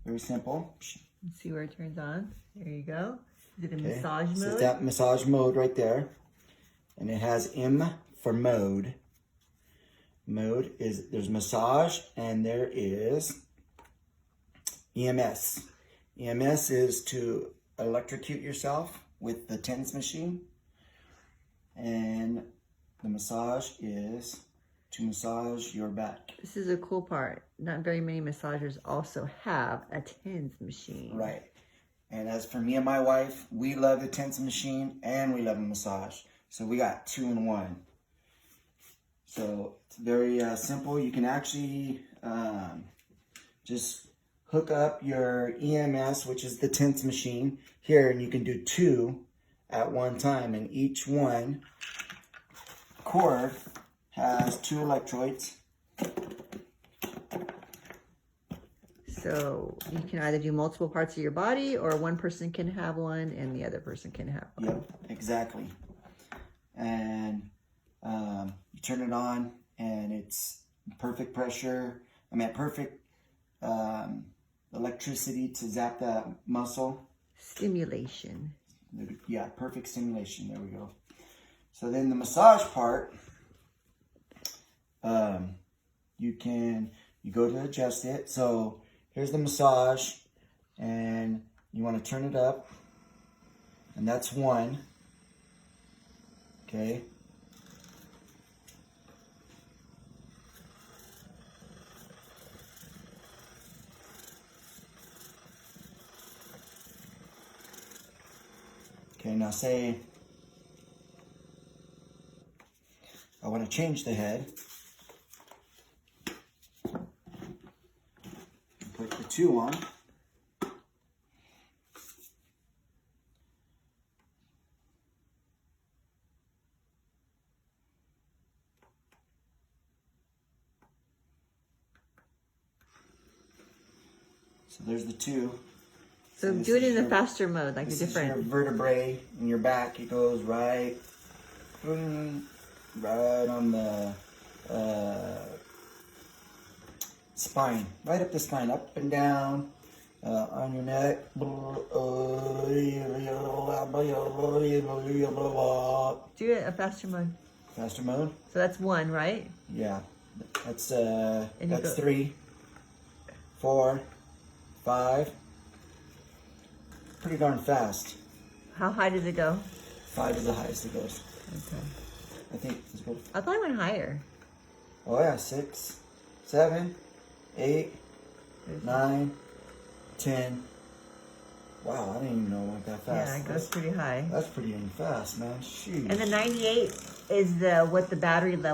Very simple. Let's see where it turns on. There you go. Is it in Okay. massage mode? So it's that massage mode right there. And it has M for mode. Mode is, there's massage and there is EMS. EMS is to electrocute yourself with the TENS machine. And the massage is to massage your back. This is a cool part. Not very many massagers also have a TENS machine. Right. And as for me and my wife, we love the TENS machine and we love a massage. So we got 2 in 1. So it's very simple. You can actually just hook up your EMS, which is the TENS machine, here, and you can do 2 at one time. And each one cord has 2 electrodes. So you can either do multiple parts of your body, or one person can have one and the other person can have one. Yep, exactly. And you turn it on and it's perfect pressure. I mean, perfect electricity to zap that muscle. Stimulation. Yeah, perfect stimulation. There we go. So then the massage part, you go to adjust it. So here's the massage, and you want to turn it up, and that's 1. Okay. Okay, now say I want to change the head. Put the 2 on. So there's the 2. So do it in the faster mode, like the different. This is your vertebrae in your back. It goes right on the spine, right up the spine, up and down on your neck. Do it a faster mode. Faster mode. So that's 1, right? Yeah, that's 3, 4, 5. Pretty darn fast. How high does it go? 5 is the highest it goes. Okay. I think it's good. I thought it went higher. Oh yeah, 6, 7, 8, 9, 10. Wow, I didn't even know it went that fast. Yeah, it goes pretty high. That's pretty fast, man. Shoot. And the 98 is what the battery level